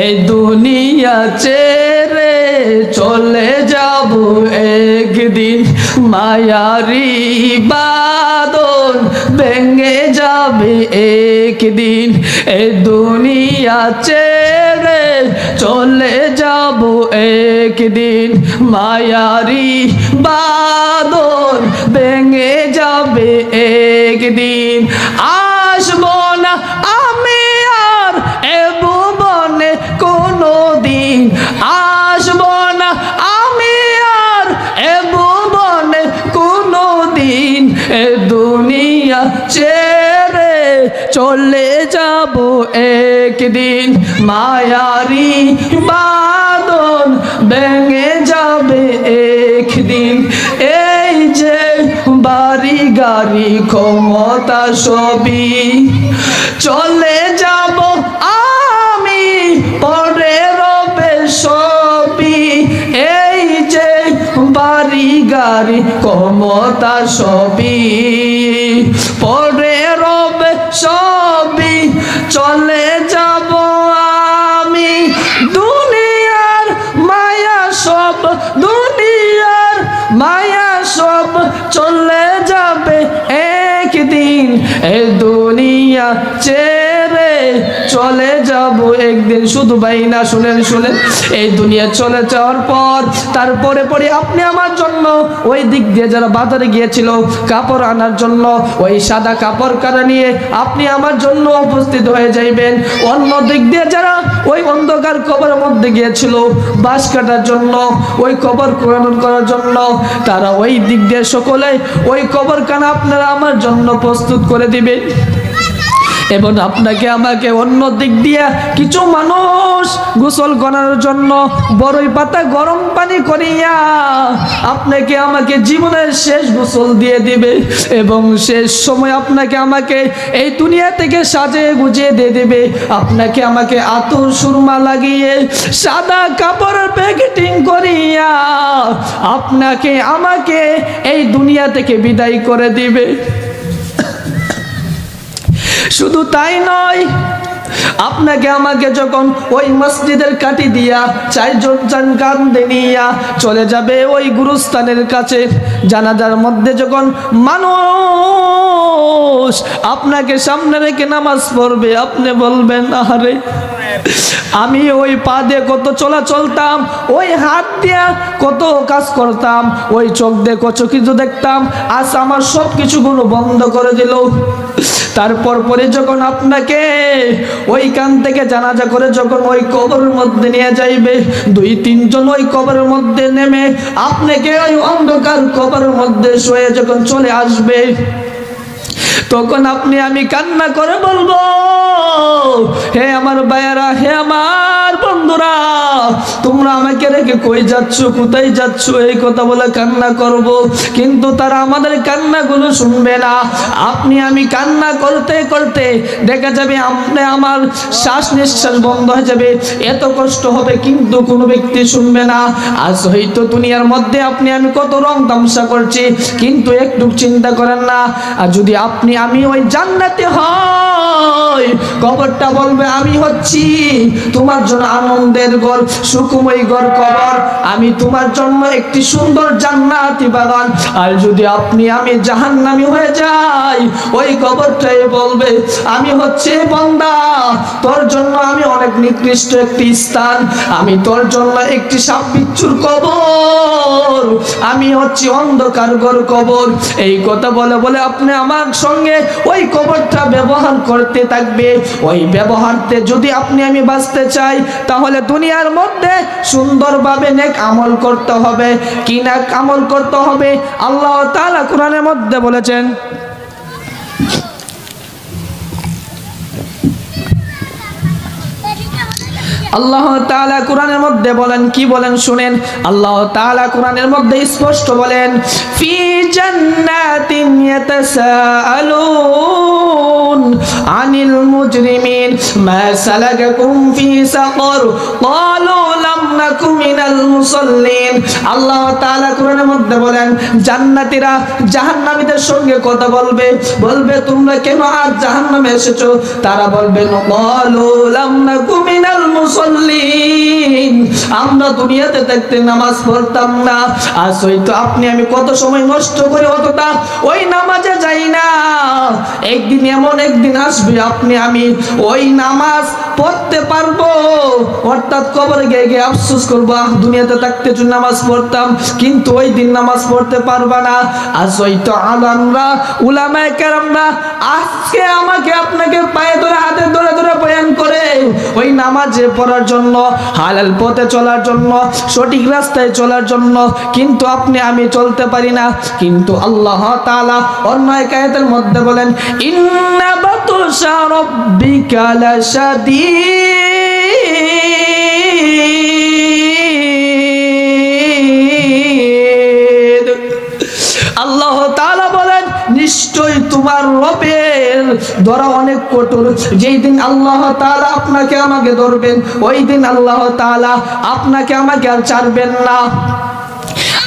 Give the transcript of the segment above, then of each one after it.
এই দুনিয়া ছেড়ে চলে যাব একদিন, মায়ারি বাঁধন ভেঙে যাবে একদিন। এই দুনিয়া ছেড়ে চলে যাব একদিন, মায়ারি বাঁধন ভেঙে যাবে একদিন। আসবো না আমি আর এ ভুবনে কোনোদিন, আসবো না আমি আর এ ভুবনে কোনোদিন। এ দুনিয়া ছেড়ে চলে যাব একদিন, মায়ারি বাঁধন ভেঙে যাবে একদিন। এই যে বাড়ি গাড়ি ক্ষমতা সবই চলে যাব আমি, পরে রবে সবই। এই যে বাড়ি গাড়ি ক্ষমতা সবই পরে রবে সবই, চলে যাব আমি। দুনিয়ার মায়া সব, দুনিয়ার মায়া সব চলে যাবে একদিন। এই দুনিয়া ছেড়ে চলে যাব একদিন। শুধু ভাই না, শুনেন শুনেন, এই দুনিয়া চলে যাওয়ার পর তারপরে পরে আপনি আমার জন্য ওই দিক দিয়ে যারা বাজারে গিয়েছিল কাপড় আনার জন্য, ওই সাদা কাপড় কাটা নিয়ে আপনি আমার জন্য উপস্থিত হয়ে যাইবেন। অন্য দিক দিয়ে যারা ওই অন্ধকার কবরের মধ্যে গিয়েছিল বাঁশ কাটার জন্য, ওই কবর খনন করার জন্য, তারা ওই দিক দিয়ে সকলে ওই কবরখানা আপনারা আমার জন্য প্রস্তুত করে দিবেন। এবং আপনাকে আমাকে অন্য দিক দিয়ে কিছু মানুষ গোসল করার জন্য বড়ই পাতা গরম পানি করিয়া আপনাকে আমাকে জীবনের শেষ গোসল দিয়ে দিবে। এবং শেষ সময় আপনাকে আমাকে এই দুনিয়া থেকে সাজিয়ে গুজিয়ে দিয়ে দেবে। আপনাকে আমাকে আতর সুরমা লাগিয়ে সাদা কাপড়ের প্যাকেটিং করিয়া আপনাকে আমাকে এই দুনিয়া থেকে বিদায় করে দিবে। শুধু তাই নয়, আপনাকে আমাকে যখন ওই মসজিদের কাঠি দিয়া চারজন কান্দে নিয়া চলে যাবে ওই গুরুস্থানের কাছে, জানাজার মধ্যে যখন মানুষ আপনাকে সামনে রেখে নামাজ পড়বে, আপনি বলবেন আরে আমি ওই পা দিয়ে কত চলা চলতাম, ওই হাত দিয়া কত কাজ করতাম, ওই চোখ দিয়ে কত কিছু দেখতাম, আজ আমার সব কিছুগুলো বন্ধ করে দিল। তারপর পরে যখন আপনাকে ওইখান থেকে জানাজা করে যখন ওই কবরের মধ্যে নিয়ে যাইবে, দুই তিনজন ওই কবরের মধ্যে নেমে আপনাকে ওই অন্ধকার কবরের মধ্যে শুয়ে যখন চলে আসবে, তখন আপনি আমি কান্না করে বলবো, হে আমার ভাইয়েরা, হে আমার বন্ধুরা, তোমরা আমাকে রেখে কই যাচ্ছ, কোথায় যাচ্ছ, এই কথা বলে কান্না করব। কিন্তু তারা আমাদের কান্নাগুলো শুনবে না। আপনি আমি কান্না করতে করতে দেখা যাবে আপনি আমার শ্বাস নিঃশ্বাস বন্ধ হয়ে যাবে, এত কষ্ট হবে, কিন্তু কোনো ব্যক্তি শুনবে না। আজ হয়তো দুনিয়ার মধ্যে আপনি আমি কত রং তামসা করছি, কিন্তু একটু চিন্তা করেন না, আর যদি আপনি আমি ওই জান্নাতে হয়, কবরটা বলবে আমি হচ্ছি তোমার জন্য আনন্দের ঘর, সুখময় ঘর কবর, আমি তোমার জন্য একটি সুন্দর জান্নাতি বাগান। আর যদি আপনি আমি জাহান্নামী হয়ে যাই, ওই কবরটাই বলবে আমি হচ্ছে বান্দা, তোর জন্য আমি অনেক নিকৃষ্ট একটি স্থান, আমি তোর জন্য একটি সাপ বিচ্ছুর কবর, আমি হচ্ছে অন্ধকার ঘর কবর। এই কথা বলে বলে আপনি আমার সঙ্গে ওই কবরটা ব্যবহার করতে থাকবে। ওই ব্যবহারতে যদি আপনি আমি বাঁচতে চাই, তাহলে দুনিয়ার মধ্যে সুন্দরভাবে নেক আমল করতে হবে। কি নেক আমল করতে হবে? আল্লাহ তাআলা কোরআনের মধ্যে বলেছেন, আল্লাহ তাআলা কোরআনের মধ্যে বলেন, কি বলেন শুনেন। আল্লাহ তাআলা কোরআনের মধ্যে স্পষ্ট বলেন, ফি জান্নাতিন ইয়াতাসাআলুন আনিল মুজরিমিন মা সালাকাকুম ফি সাকর ক্বালু লাম নাকু মিনাল মুসাল্লিন। আল্লাহ তাআলা কোরআনের মধ্যে বলেন, জান্নাতীরা জাহান্নামীদের সঙ্গে কথা বলবে, বলবে তোমরা কেন আজ জাহান্নামে এসেছো? তারা বলবে ক্বালু লাম নাকু মিনাল মুসাল্লিন, আমরা দুনিয়াতে থাকতে নামাজ পড়তাম না। আজ হয়তো আপনি আমি কত সময় নষ্ট করে অতটা ওই নামাজে যাই না। একদিন এমন একদিন আসবে আপনি আমি ওই নামাজ পড়তে পারবো, অর্থাৎ কবরে গিয়ে গিয়ে আফসোস করবো দুনিয়াতে থাকতে যদি নামাজ পড়তাম, কিন্তু ওই দিন নামাজ পড়তে পারবা না। আজ হয়তো আলেমরা উলামায়ে কেরামরা আজকে আমাকে আপনাকে পায়ে ধরে হাতে ধরে ধরে বয়ান করে ওই নামাজে পড়ার জন্য, হালাল পথে চলার জন্য, সঠিক রাস্তায় চলার জন্য, কিন্তু আপনি আমি চলতে পারি না। কিন্তু আল্লাহ তাআলা অন্য এক আয়াতের মধ্যে বলেন, ইন্না বাতুশা রাব্বিকা লাশাদীদ। আল্লাহ তাআলা বলেন, নিশ্চয়ই তোমার রবের ধরা অনেক কঠোর। যেই দিন আল্লাহ তাআলা আপনাকে আমাকে ধরবেন, ওই দিন আল্লাহ তাআলা আপনাকে আমাকে আর ছাড়বেন না।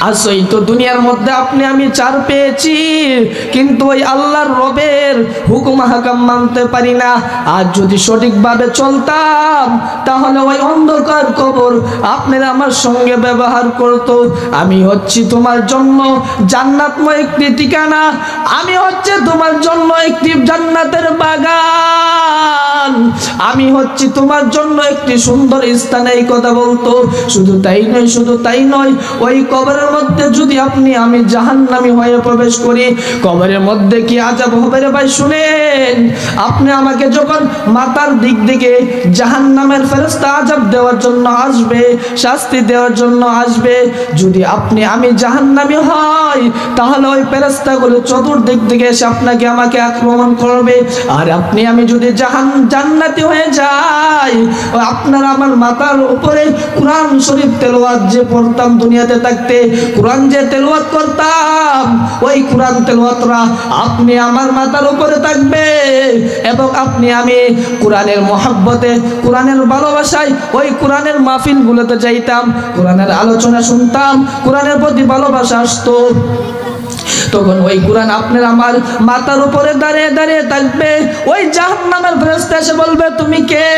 আসই তো দুনিয়ার মধ্যে আপনি আমি ছাড় পেয়েছি, কিন্তু ওই আল্লাহর রবের হুকুম হাকাম মানতে পারি না। আর যদি সঠিকভাবে চলতাম তাহলে ওই অন্ধকার কবর আপনারা আমার সঙ্গে ব্যবহার করতো। আমি হচ্ছি তোমার জন্য জান্নাতময় একটি ঠিকানা, আমি হচ্ছে তোমার জন্য একটি জান্নাতের বাগান, আমি হচ্ছি তোমার জন্য একটি সুন্দর স্থানে, এই কথা বলতো। শুধু তাই নয়, ওই কবরের মধ্যে যদি আপনি আমি জাহান্নামী হয়ে প্রবেশ করি, কবরের মধ্যে কি আযাব হবে রে ভাই শুনেন। আপনি আমাকে যখন মাথার দিক থেকে জাহান্নামের ফেরেশতা আযাব দেওয়ার জন্য আসবে, শাস্তি দেওয়ার জন্য আসবে, যদি আপনি আমি জাহান্নামী হই তাহলে ওই ফেরেশতাগুলো চতুর্দিক থেকে এসে আপনাকে আমাকে আক্রমণ করবে। আর আপনি আমি যদি জান্নাতি হয়ে যাই, আপনার আমার মাথার উপরে কোরআন শরীফ তেলাওয়াত যে পড়তাম দুনিয়াতে থাকতে, কোরআন যে তেলাওয়াত করতাম, ওই কোরআন তেলাওয়াতরা আপনি আমার মাথার উপরে থাকবে, এবং আপনি আমি কোরআনের মহব্বতে, কোরআনের ভালোবাসায় ওই কোরআনের মাহফিলগুলোতে যাইতাম, কোরআনের আলোচনা শুনতাম, কোরআনের প্রতি ভালোবাসা আসতো। তখন ওই কোরআন আপনার আমার মাথার উপরে দাঁড়িয়ে দাঁড়িয়ে থাকবে। ওই জাহান্নামের ফেরেশতা এসে বলবে, তুমি কে?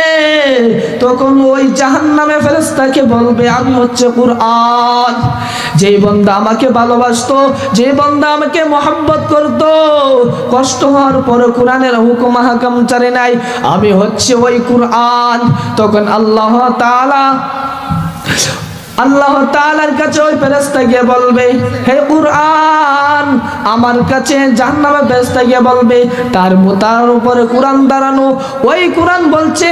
তখন ওই জাহান্নামের ফেরেশতাকে বলবে, আমি হচ্ছে কোরআন। যেই বান্দা আমাকে ভালোবাসতো, যে বান্দা আমাকে মহব্বত করতো, কষ্ট হওয়ার পর কোরআনের হুকুম হাকাম ছাড়ে নাই, আমি হচ্ছে ওই কোরআন। তখন আল্লাহ তাআলার কাছে ওই ফেরেশতা গিয়ে বলবে, হে কোরআন, আমার কাছে জাহান্নামের ফেরেশতা গিয়ে বলবে, তার উপরে কোরআন দাঁড়ানো, ওই কোরআন বলছে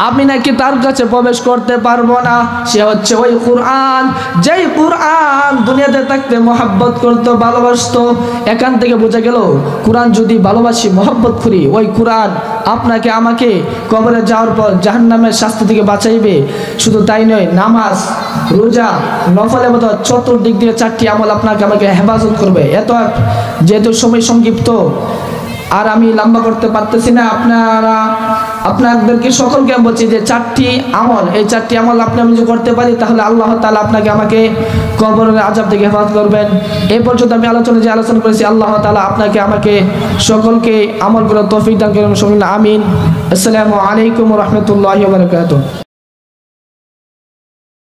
আমি নাকি তার কাছে প্রবেশ করতে পারবো না। সে হচ্ছে ওই কোরআন, যেই কোরআন দুনিয়াতে থাকতে মহব্বত করতো, ভালোবাসতো। এখান থেকে বোঝা গেল কোরআন যদি ভালোবাসি, মহব্বত করি, ওই কোরআন আপনাকে আমাকে কবরে যাওয়ার পর জাহান্নামের শাস্তি থেকে বাঁচাইবে। শুধু তাই নয়, নামাজ, রোজা, নফল ইবাদত, চতুর্দিক দিয়ে 4টি আমল আপনাকে আমাকে হেফাজত করবে। যেহেতু সময় সংক্ষিপ্ত আর আমি লম্বা করতে পারতেছি না, আপনাদেরকে সকলকে বলছি যে 4টি আমল, এই 4টি আমল আপনি আমি যদি করতে পারি তাহলে আল্লাহ তাআলা আপনাকে আমাকে কবরের আযাব থেকে হেফাজত করবেন। এই পর্যন্ত আমি আলোচনা করেছি। আল্লাহ তাআলা আপনাকে আমাকে সকলকে আমল করার তৌফিক দান করেন। আমিন। আসসালামু আলাইকুম ওয়া রাহমাতুল্লাহি ওয়া বারাকাতুহু।